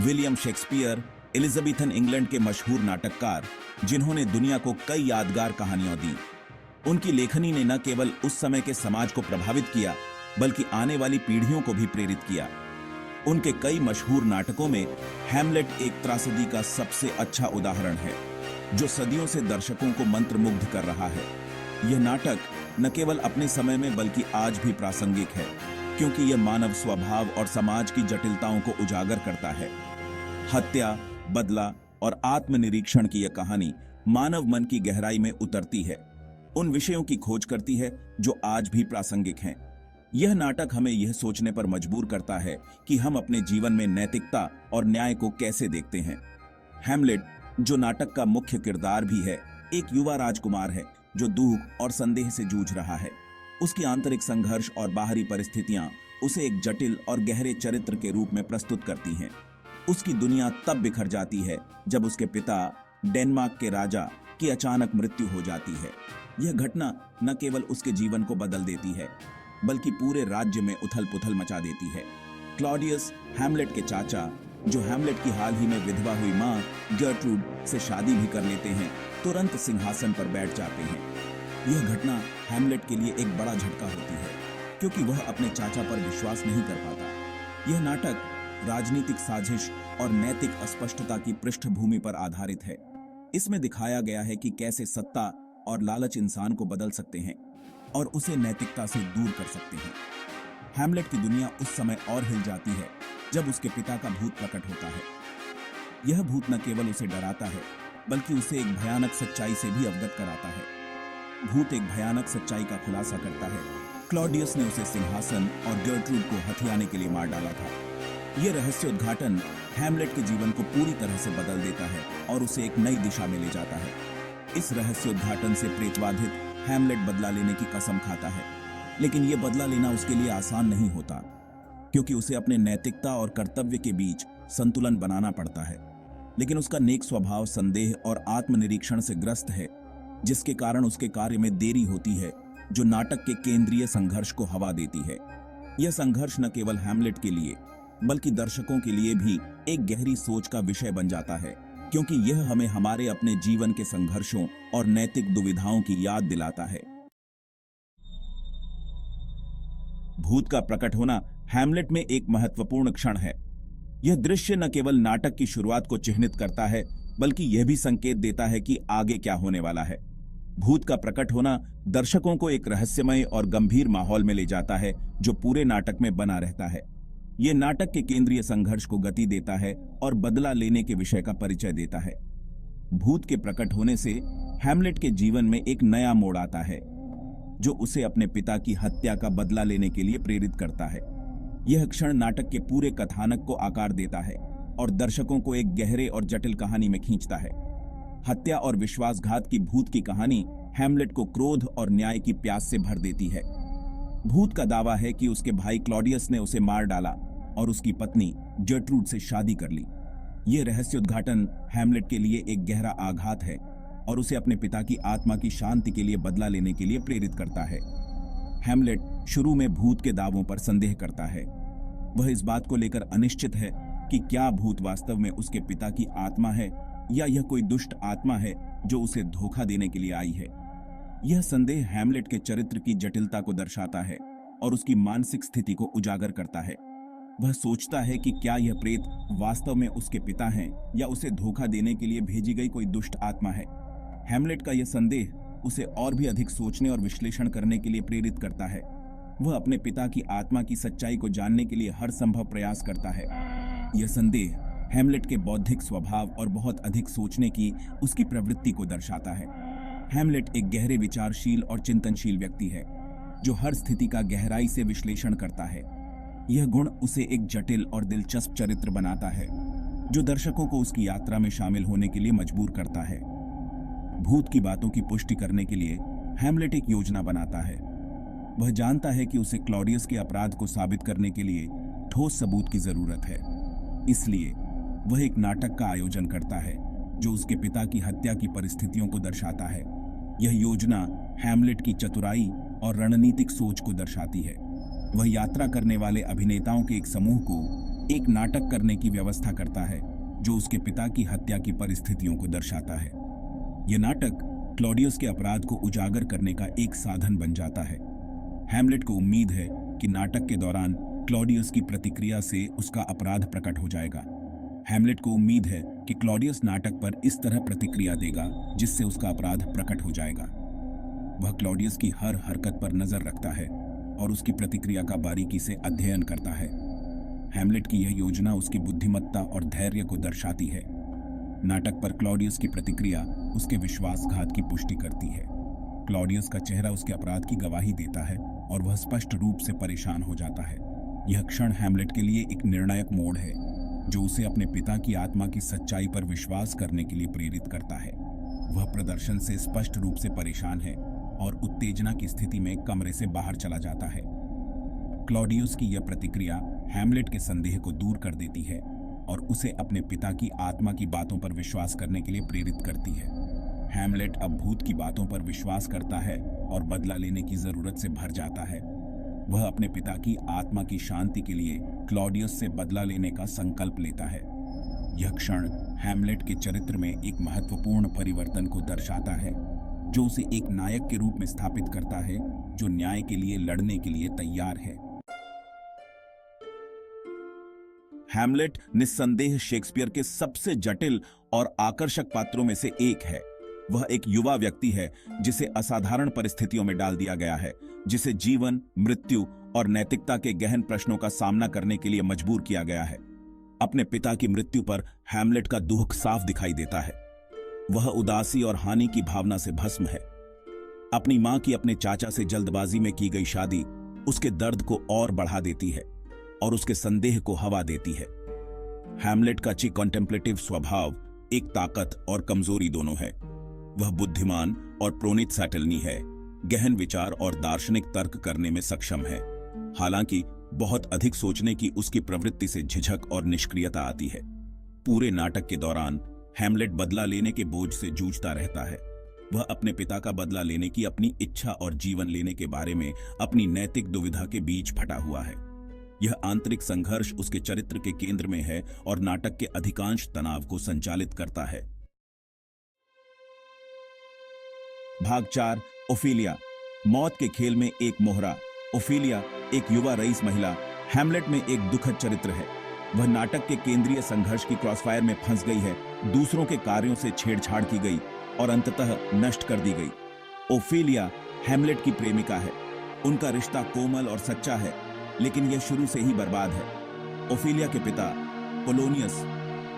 William Shakespeare Elizabethan England के मशहूर नाटककार, जिन्होंने दुनिया को कई यादगार कहानियां दी। उनकी लेखनी ने न केवल उस समय के समाज को प्रभावित किया, बल्कि आने वाली पीढ़ियों को भी प्रेरित किया। उनके कई मशहूर नाटकों में हैमलेट एक त्रासदी का सबसे अच्छा उदाहरण है, जो सदियों से दर्शकों को मंत्रमुग्ध कर रहा है। यह नाटक न केवल अपने समय में बल्कि आज भी प्रासंगिक है, क्योंकि यह मानव स्वभाव और समाज की जटिलताओं को उजागर करता है। हत्या, बदला और आत्मनिरीक्षण की यह कहानी मानव मन की गहराई में उतरती है, उन विषयों की खोज करती है जो आज भी प्रासंगिक हैं। यह नाटक हमें यह सोचने पर मजबूर करता है कि हम अपने जीवन में नैतिकता और न्याय को कैसे देखते हैं। हैमलेट, जो नाटक का मुख्य किरदार भी है, एक युवा राजकुमार है जो दुख और संदेह से जूझ रहा है। उसकी आंतरिक संघर्ष और बाहरी परिस्थितियां उसे एक जटिल और गहरे चरित्र के रूप में प्रस्तुत करती हैं। उसकी दुनिया तब बिखर जाती है जब उसके पिता, डेनमार्क के राजा, की अचानक मृत्यु हो जाती है। यह घटना न केवल उसके जीवन को बदल देती है, बल्कि पूरे राज्य में उथल-पुथल मचा देती है। क्लॉडियस, हैमलेट के चाचा, जो हैमलेट की हाल ही में विधवा हुई मां जर्ट्रूड से शादी भी कर लेते हैं, तुरंत सिंहासन पर बैठ जाते हैं। यह घटना हैमलेट के लिए एक बड़ा झटका होती है, क्योंकि वह अपने चाचा पर विश्वास नहीं कर पाता। यह नाटक राजनीतिक साजिश और नैतिक अस्पष्टता की पृष्ठभूमि पर आधारित है। इसमें दिखाया गया है कि कैसे सत्ता और लालच इंसान को बदल सकते हैं और उसे नैतिकता से दूर कर सकते हैं। हैमलेट की दुनिया उस समय और हिल जाती है जब उसके पिता का भूत प्रकट होता है। यह भूत न केवल उसे डराता है, बल्कि उसे एक भयानक सच्चाई से भी अवगत कराता है। भूत एक भयानक सच्चाई का खुलासा करता है। क्लॉडियस ने उसे सिंहासन और जर्ट्रूड को हथियाने के लिए मार डाला था। यह रहस्य उद्घाटन हैमलेट के जीवन को पूरी तरह से बदल देता है और उसे एक नई दिशा में ले जाता है। इस रहस्य उद्घाटन से प्रेतबाधित हैमलेट बदला लेने की कसम खाता है, लेकिन यह बदला लेना उसके लिए आसान नहीं होता, क्योंकि उसे अपने नैतिकता और कर्तव्य के बीच संतुलन बनाना पड़ता है। लेकिन उसका नेक स्वभाव संदेह और आत्मनिरीक्षण से ग्रस्त है, जिसके कारण उसके कार्य में देरी होती है, जो नाटक के केंद्रीय संघर्ष को हवा देती है। यह संघर्ष न केवल हैमलेट के लिए बल्कि दर्शकों के लिए भी एक गहरी सोच का विषय बन जाता है, क्योंकि यह हमें हमारे अपने जीवन के संघर्षों और नैतिक दुविधाओं की याद दिलाता है। भूत का प्रकट होना हैमलेट में एक महत्वपूर्ण क्षण है। यह दृश्य न केवल नाटक की शुरुआत को चिह्नित करता है, बल्कि यह भी संकेत देता है कि आगे क्या होने वाला है। भूत का प्रकट होना दर्शकों को एक रहस्यमय और गंभीर माहौल में ले जाता है, जो पूरे नाटक में बना रहता है। यह नाटक के केंद्रीय संघर्ष को गति देता है और बदला लेने के विषय का परिचय देता है। भूत के प्रकट होने से हैमलेट के जीवन में एक नया मोड़ आता है, जो उसे अपने पिता की हत्या का बदला लेने के लिए प्रेरित करता है। यह क्षण नाटक के पूरे कथानक को आकार देता है और दर्शकों को एक गहरे और जटिल कहानी में खींचता है। हत्या और विश्वासघात की भूत की कहानी हैमलेट को क्रोध और न्याय की प्यास से भर देती है। भूत का दावा है कि उसके भाई क्लॉडियस ने उसे मार डाला और उसकी पत्नी जर्ट्रूड से शादी कर ली। यह रहस्य उद्घाटन हैमलेट के लिए एक गहरा आघात है और उसे अपने पिता की आत्मा की शांति के लिए बदला लेने के लिए प्रेरित करता है। हैमलेट शुरू में भूत के दावों पर संदेह करता है। वह इस बात को लेकर अनिश्चित है कि क्या भूत वास्तव में उसके पिता की आत्मा है या यह कोई दुष्ट आत्मा है जो उसे धोखा देने के लिए आई है। यह संदेह हैमलेट के चरित्र की जटिलता को दर्शाता है और उसकी मानसिक स्थिति को उजागर करता है। वह सोचता है कि क्या यह प्रेत वास्तव में उसके पिता हैं या उसे धोखा देने के लिए भेजी गई कोई दुष्ट आत्मा है। हैमलेट का यह संदेह उसे और भी अधिक सोचने और विश्लेषण करने के लिए प्रेरित करता है। वह अपने पिता की आत्मा की सच्चाई को जानने के लिए हर संभव प्रयास करता है। यह संदेह हैमलेट के बौद्धिक स्वभाव और बहुत अधिक सोचने की उसकी प्रवृत्ति को दर्शाता है। हैमलेट एक गहरे विचारशील और चिंतनशील व्यक्ति है, जो हर स्थिति का गहराई से विश्लेषण करता है। यह गुण उसे एक जटिल और दिलचस्प चरित्र बनाता है, जो दर्शकों को उसकी यात्रा में शामिल होने के लिए मजबूर करता है। भूत की बातों की पुष्टि करने के लिए हैमलेट एक योजना बनाता है। वह जानता है कि उसे क्लॉडियस के अपराध को साबित करने के लिए ठोस सबूत की जरूरत है। इसलिए वह एक नाटक का आयोजन करता है जो उसके पिता की हत्या की परिस्थितियों को दर्शाता है। यह योजना हैमलेट की चतुराई और रणनीतिक सोच को दर्शाती है। वह यात्रा करने वाले अभिनेताओं के एक समूह को एक नाटक करने की व्यवस्था करता है जो उसके पिता की हत्या की परिस्थितियों को दर्शाता है। यह नाटक क्लॉडियस के अपराध को उजागर करने का एक साधन बन जाता है। हैमलेट को उम्मीद है कि नाटक के दौरान क्लॉडियस की प्रतिक्रिया से उसका अपराध प्रकट हो जाएगा। हैमलेट को उम्मीद है कि क्लॉडियस नाटक पर इस तरह प्रतिक्रिया देगा जिससे उसका अपराध प्रकट हो जाएगा। वह क्लॉडियस की हर हरकत पर नजर रखता है और उसकी प्रतिक्रिया का बारीकी से अध्ययन करता है। हैमलेट की यह योजना उसकी बुद्धिमत्ता और धैर्य को दर्शाती है। नाटक पर क्लॉडियस की प्रतिक्रिया उसके विश्वासघात की पुष्टि करती है। क्लॉडियस का चेहरा उसके अपराध की गवाही देता है और वह स्पष्ट रूप से परेशान हो जाता है। यह क्षण हैमलेट के लिए एक निर्णायक मोड़ है जो उसे अपने पिता की आत्मा की सच्चाई पर विश्वास करने के लिए प्रेरित करता है। वह प्रदर्शन से स्पष्ट रूप से परेशान है और उत्तेजना की स्थिति में कमरे से बाहर चला जाता है। क्लॉडियस की यह प्रतिक्रिया हैमलेट के संदेह को दूर कर देती है और उसे अपने पिता की आत्मा की बातों पर विश्वास करने के लिए प्रेरित करती है। हैमलेट अब भूत की बातों पर विश्वास करता है और बदला लेने की जरूरत से भर जाता है। वह अपने पिता की आत्मा की शांति के लिए क्लॉडियस से बदला लेने का संकल्प लेता है। यह क्षण हैमलेट के चरित्र में एक महत्वपूर्ण परिवर्तन को दर्शाता है जो उसे एक नायक के रूप में स्थापित करता है जो न्याय के लिए लड़ने के लिए तैयार है। हैमलेट निस्संदेह शेक्सपियर के सबसे जटिल और आकर्षक पात्रों में से एक है। वह एक युवा व्यक्ति है जिसे असाधारण परिस्थितियों में डाल दिया गया है, जिसे जीवन, मृत्यु और नैतिकता के गहन प्रश्नों का सामना करने के लिए मजबूर किया गया है। अपने पिता की मृत्यु पर हैमलेट का दुख साफ दिखाई देता है। वह उदासी और हानि की भावना से भस्म है। अपनी मां की अपने चाचा से जल्दबाजी में की गई शादी उसके दर्द को और बढ़ा देती है और उसके संदेह को हवा देती है। हैमलेट का कॉन्टेम्पलेटिव स्वभाव एक ताकत और कमजोरी दोनों है। वह बुद्धिमान और प्रोनित सैटलनी है, गहन विचार और दार्शनिक तर्क करने में सक्षम है। हालांकि बहुत अधिक सोचने की उसकी प्रवृत्ति से झिझक और निष्क्रियता आती है। पूरे नाटक के दौरान हैमलेट बदला लेने के बोझ से जूझता रहता है। वह अपने पिता का बदला लेने की अपनी इच्छा और जीवन लेने के बारे में अपनी नैतिक दुविधा के बीच फटा हुआ है। यह आंतरिक संघर्ष उसके चरित्र के केंद्र में है और नाटक के अधिकांश तनाव को संचालित करता है। भाग 4 ओफेलिया। मौत के खेल में एक मोहरा। ओफेलिया एक युवा रईस महिला हैमलेट में एक दुखद चरित्र है। वह नाटक के केंद्रीय संघर्ष की क्रॉसफायर में फंस गई है, दूसरों के कार्यों से छेड़छाड़ की गई और अंततः नष्ट कर दी गई। ओफेलिया हैमलेट की प्रेमिका है। उनका रिश्ता कोमल और सच्चा है, लेकिन यह शुरू से ही बर्बाद है। ओफेलिया के पिता पोलोनियस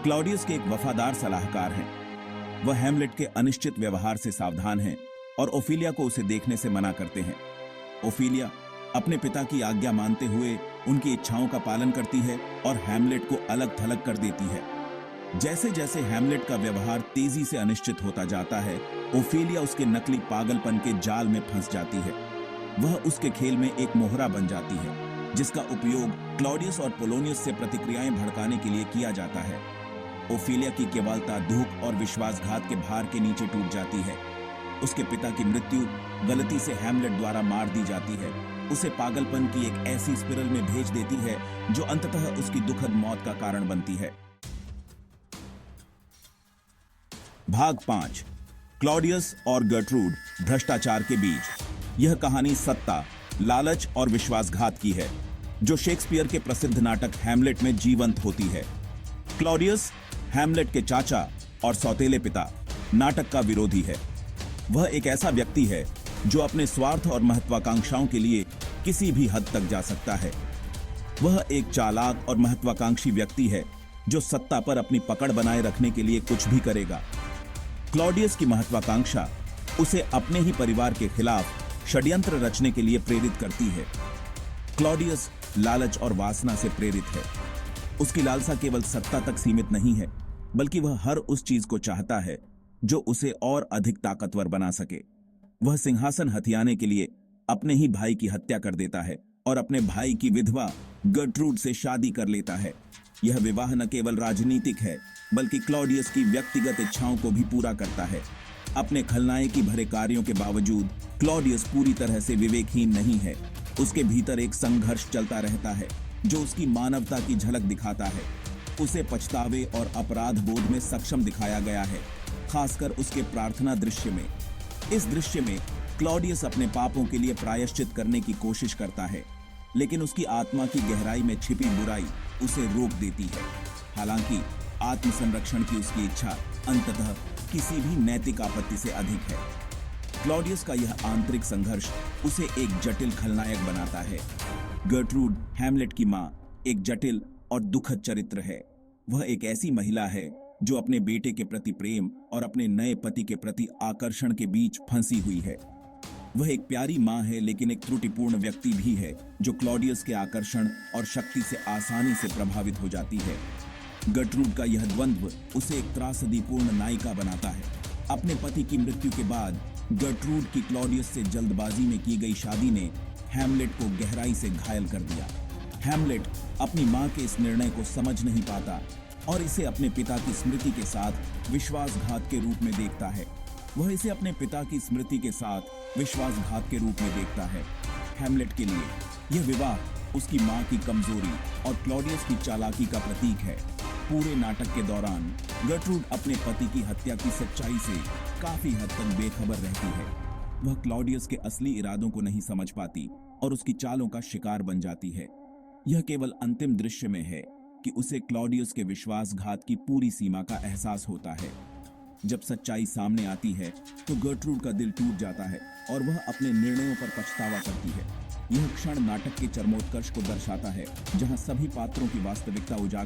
क्लॉडियस के एक वफादार सलाहकार हैं। वह हैमलेट के अनिश्चित व्यवहार से सावधान हैं और ओफेलिया को उसे देखने से मना करते हैं। ओफेलिया अपने पिता की आज्ञा मानते हुए उनकी इच्छाओं का पालन करती है और हैमलेट को अलग थलग कर देती है। जैसे जैसे हैमलेट का व्यवहार तेजी से अनिश्चित होता जाता है, ओफेलिया उसके नकली पागलपन के जाल में फंस जाती है। वह उसके खेल में एक मोहरा बन जाती है, जिसका उपयोग क्लॉडियस और पोलोनियस से प्रतिक्रियाएं भड़काने के लिए किया जाता है। ओफेलिया की केवलता दुख और विश्वासघात के भार के नीचे टूट जाती है। उसके पिता की मृत्यु गलती से हैमलेट द्वारा मार दी जाती है, उसे पागलपन की एक ऐसी स्पिरल में भेज देती है जो अंततः उसकी दुखद मौत का कारण बनती है। भाग 5 क्लॉडियस और गर्ट्रूड भ्रष्टाचार के बीच। यह कहानी सत्ता, लालच और विश्वासघात की है, जो शेक्सपियर के प्रसिद्ध नाटक हैमलेट में जीवंत होती है। क्लॉडियस हैमलेट के चाचा और सौतेले पिता, नाटक का विरोधी है। वह एक ऐसा व्यक्ति है जो अपने स्वार्थ और महत्वाकांक्षाओं के लिए किसी भी हद तक जा सकता है। वह एक चालाक और महत्वाकांक्षी व्यक्ति है जो सत्ता पर अपनी पकड़ बनाए रखने के लिए कुछ भी करेगा। क्लॉडियस की महत्वाकांक्षा उसे अपने ही परिवार के खिलाफ षड्यंत्र रचने के लिए प्रेरित करती है। क्लॉडियस लालच और वासना से प्रेरित है। उसकी लालसा केवल सत्ता तक सीमित नहीं है, बल्कि वह हर उस चीज को चाहता है जो उसे और अधिक ताकतवर बना सके। वह सिंहासन हथियाने के लिए अपने ही भाई की हत्या कर देता है और अपने भाई की विधवा गर्ट्रूड से शादी कर लेता है। यह विवाह न केवल राजनीतिक है, बल्कि क्लॉडियस की व्यक्तिगत इच्छाओं को भी पूरा करता है। अपने खलनायकी भरे कार्यों के बावजूद क्लॉडियस पूरी तरह से विवेकहीन नहीं है। उसके भीतर एक संघर्ष चलता रहता है। जो उसकी मानवता की झलक दिखाता है। उसे पछतावे और अपराध बोध में सक्षम दिखाया गया है, खासकर उसके प्रार्थना दृश्य में। इस दृश्य में क्लॉडियस अपने पापों के लिए प्रायश्चित करने की कोशिश करता है, लेकिन उसकी आत्मा की गहराई में छिपी बुराई उसे रोक देती है। हालांकि आत्मसंरक्षण की उसकी इच्छा अंततः किसी भी नैतिक आपत्ति से अधिक है। क्लॉडियस का यह आंतरिक संघर्ष उसे एक जटिल खलनायक बनाता है। गर्ट्रूड, हैमलेट की मां, एक जटिल और दुखद चरित्र है। वह एक ऐसी महिला है जो अपने बेटे के प्रति प्रेम और अपने नए पति के प्रति आकर्षण के बीच फंसी हुई है। वह एक प्यारी मां है, लेकिन एक त्रुटिपूर्ण व्यक्ति भी है जो क्लॉडियस के आकर्षण और शक्ति से आसानी से प्रभावित हो जाती है। गर्ट्रूड का यह द्वंद्व उसे एक त्रासदीपूर्ण नायिका बनाता है। अपने पति की मृत्यु के बाद गर्ट्रूड की क्लॉडियस से जल्दबाजी में की गई शादी ने हैमलेट को गहराई से घायल कर दिया। हैमलेट अपनी मां के इस निर्णय को समझ नहीं पाता और इसे अपने पिता की स्मृति के साथ विश्वासघात के रूप में देखता है। वह इसे अपने पिता की स्मृति के साथ विश्वासघात के रूप में देखता है। हैमलेट के लिए यह विवाह उसकी मां की कमजोरी और क्लॉडियस की चालाकी का प्रतीक है। पूरे नाटक के दौरान गर्ट्रूड अपने पति की हत्या की सच्चाई से काफी हद तक बेखबर रहती है। वह क्लॉडियस के असली इरादों को नहीं समझ पाती और उसकी चालों का शिकार बन जाती है। यह केवल अंतिम दृश्य में है कि उसे क्लॉडियस के विश्वासघात की पूरी सीमा का एहसास होता है। जब सच्चाई सामने आती है तो गर्ट्रूड का दिल टूट जाता है और वह अपने निर्णयों पर पछतावा करती है। यह क्षण नाटक के चरमोत्कर्ष को दर्शाता है, जहां सभी पात्रों की वास्तविकता उजागर